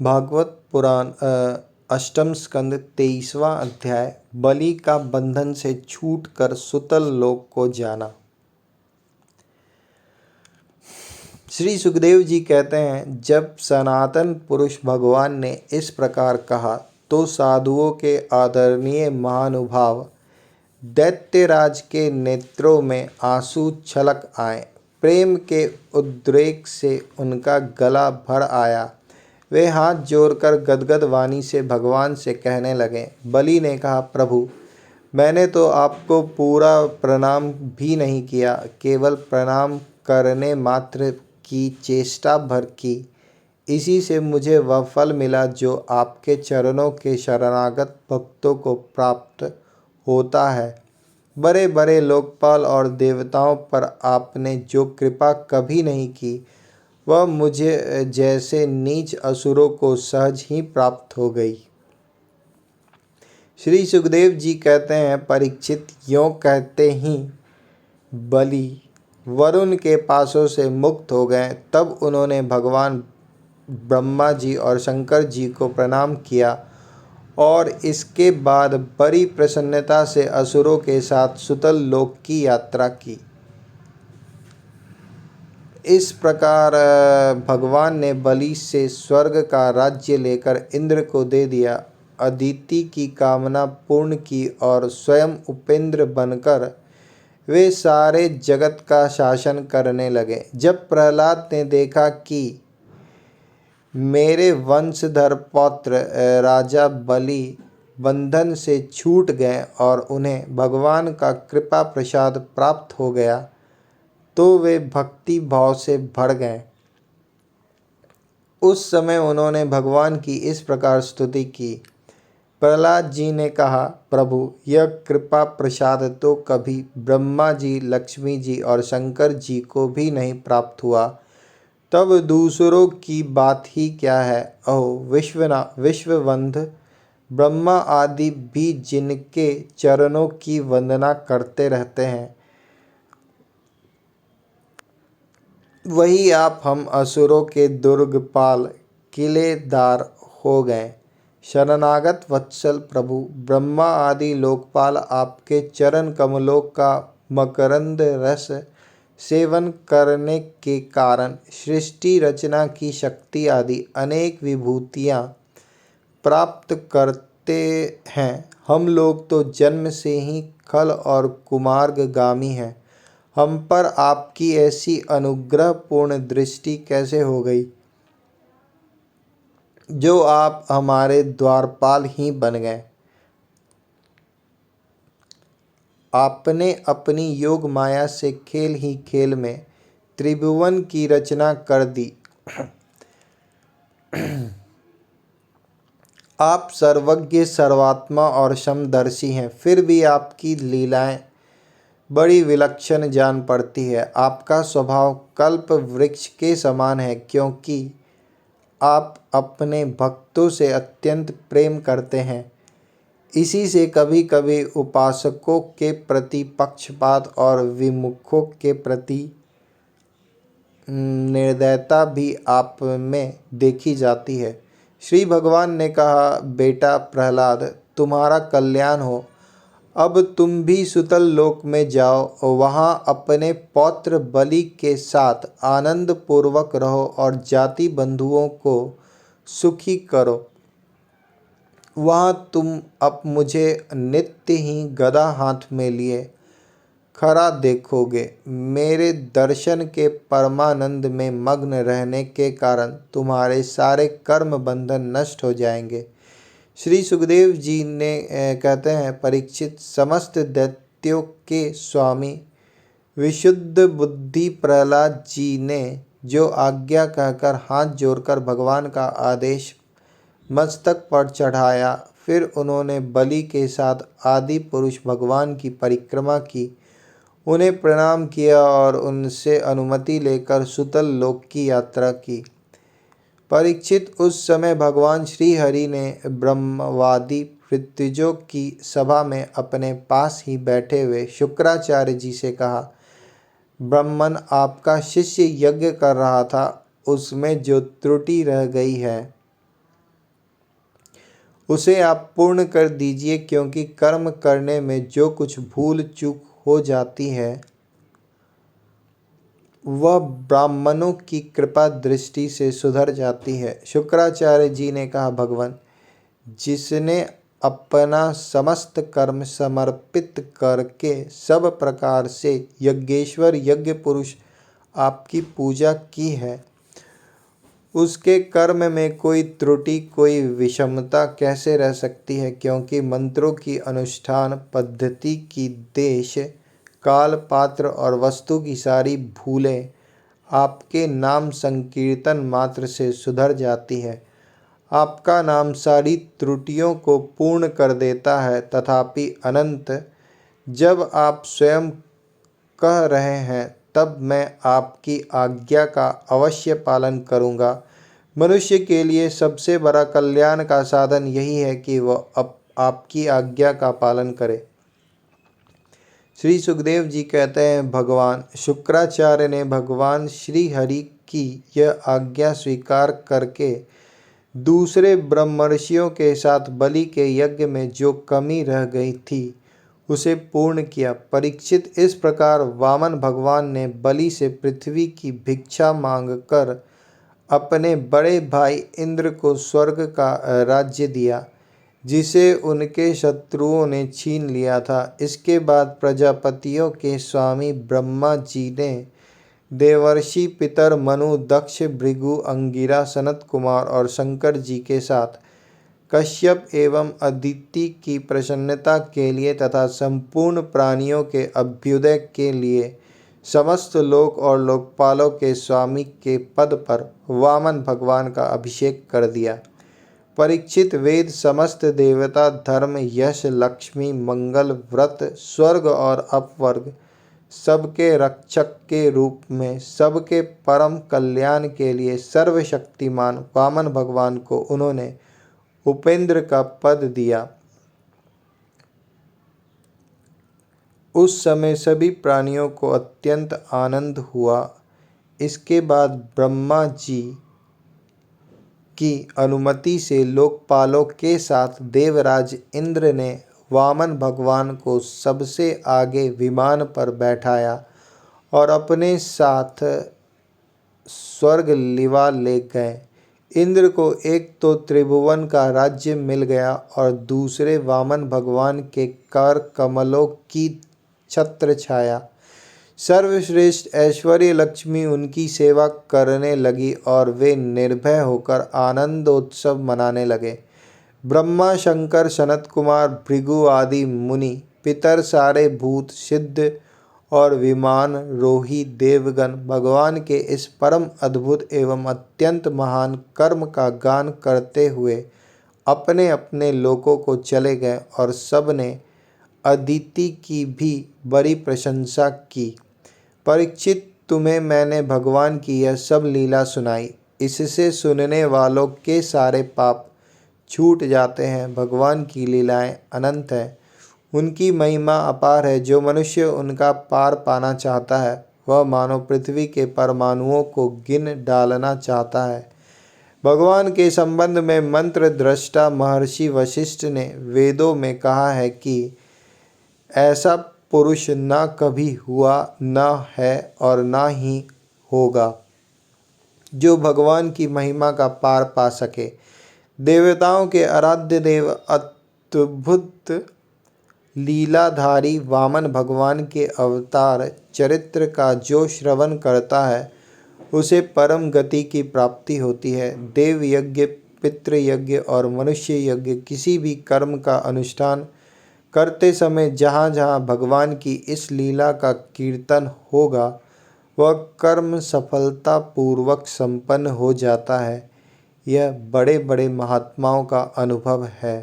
भागवत पुराण अष्टम स्कंद 23वां अध्याय। बलि का बंधन से छूटकर सुतल लोक को जाना। श्री सुखदेव जी कहते हैं, जब सनातन पुरुष भगवान ने इस प्रकार कहा तो साधुओं के आदरणीय महानुभाव दैत्यराज के नेत्रों में आंसू छलक आए। प्रेम के उद्रेक से उनका गला भर आया। वे हाथ जोड़कर गदगद वाणी से भगवान से कहने लगे। बलि ने कहा, प्रभु, मैंने तो आपको पूरा प्रणाम भी नहीं किया, केवल प्रणाम करने मात्र की चेष्टा भर की। इसी से मुझे वह फल मिला जो आपके चरणों के शरणागत भक्तों को प्राप्त होता है। बड़े बड़े लोकपाल और देवताओं पर आपने जो कृपा कभी नहीं की, वह मुझे जैसे नीच असुरों को सहज ही प्राप्त हो गई। श्री सुखदेव जी कहते हैं, परीक्षित, यों कहते ही बलि वरुण के पासों से मुक्त हो गए। तब उन्होंने भगवान ब्रह्मा जी और शंकर जी को प्रणाम किया और इसके बाद बड़ी प्रसन्नता से असुरों के साथ सुतल लोक की यात्रा की। इस प्रकार भगवान ने बलि से स्वर्ग का राज्य लेकर इंद्र को दे दिया, अदिति की कामना पूर्ण की और स्वयं उपेंद्र बनकर वे सारे जगत का शासन करने लगे। जब प्रहलाद ने देखा कि मेरे वंशधर पौत्र राजा बलि बंधन से छूट गए और उन्हें भगवान का कृपा प्रसाद प्राप्त हो गया, तो वे भक्ति भाव से भर गए। उस समय उन्होंने भगवान की इस प्रकार स्तुति की। प्रहलाद जी ने कहा, प्रभु, यह कृपा प्रसाद तो कभी ब्रह्मा जी, लक्ष्मी जी और शंकर जी को भी नहीं प्राप्त हुआ, तब दूसरों की बात ही क्या है। अहो विश्ववंद्य ब्रह्मा आदि भी जिनके चरणों की वंदना करते रहते हैं, वही आप हम असुरों के दुर्गपाल किलेदार हो गए। शरणागत वत्सल प्रभु, ब्रह्मा आदि लोकपाल आपके चरण कमलों का मकरंद रस सेवन करने के कारण सृष्टि रचना की शक्ति आदि अनेक विभूतियाँ प्राप्त करते हैं। हम लोग तो जन्म से ही खल और कुमार्गगामी हैं। हम पर आपकी ऐसी अनुग्रह पूर्ण दृष्टि कैसे हो गई, जो आप हमारे द्वारपाल ही बन गए। आपने अपनी योग माया से खेल ही खेल में त्रिभुवन की रचना कर दी। आप सर्वज्ञ, सर्वात्मा और समदर्शी हैं, फिर भी आपकी लीलाएं बड़ी विलक्षण जान पड़ती है। आपका स्वभाव कल्प वृक्ष के समान है, क्योंकि आप अपने भक्तों से अत्यंत प्रेम करते हैं। इसी से कभी कभी उपासकों के प्रति पक्षपात और विमुखों के प्रति निर्दयता भी आप में देखी जाती है। श्री भगवान ने कहा, बेटा प्रहलाद, तुम्हारा कल्याण हो। अब तुम भी सुतल लोक में जाओ, वहाँ अपने पौत्र बलि के साथ आनंद पूर्वक रहो और जाति बंधुओं को सुखी करो। वहाँ तुम अब मुझे नित्य ही गदा हाथ में लिए खड़ा देखोगे। मेरे दर्शन के परमानंद में मग्न रहने के कारण तुम्हारे सारे कर्म बंधन नष्ट हो जाएंगे। श्री सुखदेव जी ने कहते हैं, परीक्षित, समस्त दैत्यों के स्वामी विशुद्ध बुद्धि प्रहलाद जी ने जो आज्ञा कहकर हाथ जोड़कर भगवान का आदेश मस्तक पर चढ़ाया, फिर उन्होंने बलि के साथ आदि पुरुष भगवान की परिक्रमा की, उन्हें प्रणाम किया और उनसे अनुमति लेकर सुतल लोक की यात्रा की। परीक्षित, उस समय भगवान श्री हरि ने ब्रह्मवादी ऋत्विजों की सभा में अपने पास ही बैठे हुए शुक्राचार्य जी से कहा, ब्राह्मण, आपका शिष्य यज्ञ कर रहा था, उसमें जो त्रुटि रह गई है उसे आप पूर्ण कर दीजिए, क्योंकि कर्म करने में जो कुछ भूल चूक हो जाती है वह ब्राह्मणों की कृपा दृष्टि से सुधर जाती है। शुक्राचार्य जी ने कहा, भगवान, जिसने अपना समस्त कर्म समर्पित करके सब प्रकार से यज्ञेश्वर यज्ञ पुरुष आपकी पूजा की है, उसके कर्म में कोई त्रुटि, कोई विषमता कैसे रह सकती है? क्योंकि मंत्रों की अनुष्ठान पद्धति की देश, काल, पात्र और वस्तु की सारी भूलें आपके नाम संकीर्तन मात्र से सुधर जाती है। आपका नाम सारी त्रुटियों को पूर्ण कर देता है। तथापि अनंत, जब आप स्वयं कह रहे हैं तब मैं आपकी आज्ञा का अवश्य पालन करूंगा। मनुष्य के लिए सबसे बड़ा कल्याण का साधन यही है कि वह आपकी आज्ञा का पालन करे। श्री सुखदेव जी कहते हैं, भगवान शुक्राचार्य ने भगवान श्री हरि की यह आज्ञा स्वीकार करके दूसरे ब्रह्मर्षियों के साथ बलि के यज्ञ में जो कमी रह गई थी उसे पूर्ण किया। परीक्षित, इस प्रकार वामन भगवान ने बलि से पृथ्वी की भिक्षा मांगकर अपने बड़े भाई इंद्र को स्वर्ग का राज्य दिया, जिसे उनके शत्रुओं ने छीन लिया था। इसके बाद प्रजापतियों के स्वामी ब्रह्मा जी ने देवर्षि पितर मनु, दक्ष, भृगु, अंगिरा, सनत कुमार और शंकर जी के साथ कश्यप एवं अदिति की प्रसन्नता के लिए तथा संपूर्ण प्राणियों के अभ्युदय के लिए समस्त लोक और लोकपालों के स्वामी के पद पर वामन भगवान का अभिषेक कर दिया। परीक्षित, वेद, समस्त देवता, धर्म, यश, लक्ष्मी, मंगल, व्रत, स्वर्ग और अपवर्ग सबके रक्षक के रूप में सबके परम कल्याण के लिए सर्वशक्तिमान वामन भगवान को उन्होंने उपेंद्र का पद दिया। उस समय सभी प्राणियों को अत्यंत आनंद हुआ। इसके बाद ब्रह्मा जी की अनुमति से लोकपालों के साथ देवराज इंद्र ने वामन भगवान को सबसे आगे विमान पर बैठाया और अपने साथ स्वर्ग लिवा ले गए। इंद्र को एक तो त्रिभुवन का राज्य मिल गया और दूसरे वामन भगवान के कर कमलों की छत्र छाया। सर्वश्रेष्ठ ऐश्वर्य लक्ष्मी उनकी सेवा करने लगी और वे निर्भय होकर आनंदोत्सव मनाने लगे। ब्रह्मा, शंकर, सनत कुमार, भृगु आदि मुनि, पितर, सारे भूत, सिद्ध और विमान रोही देवगण भगवान के इस परम अद्भुत एवं अत्यंत महान कर्म का गान करते हुए अपने अपने लोकों को चले गए और सब ने अदिति की भी बड़ी प्रशंसा की। परीक्षित, तुम्हें मैंने भगवान की यह सब लीला सुनाई। इससे सुनने वालों के सारे पाप छूट जाते हैं। भगवान की लीलाएं अनंत हैं, उनकी महिमा अपार है। जो मनुष्य उनका पार पाना चाहता है वह मानो पृथ्वी के परमाणुओं को गिन डालना चाहता है। भगवान के संबंध में मंत्र दृष्टा महर्षि वशिष्ठ ने वेदों में कहा है कि ऐसा पुरुष न कभी हुआ, न है और न ही होगा जो भगवान की महिमा का पार पा सके। देवताओं के आराध्य देव, अद्भुत लीलाधारी वामन भगवान के अवतार चरित्र का जो श्रवण करता है उसे परम गति की प्राप्ति होती है। देव यज्ञ, पितृ यज्ञ और मनुष्य यज्ञ किसी भी कर्म का अनुष्ठान करते समय जहाँ जहाँ भगवान की इस लीला का कीर्तन होगा वह कर्म सफलता पूर्वक संपन्न हो जाता है। यह बड़े बड़े महात्माओं का अनुभव है।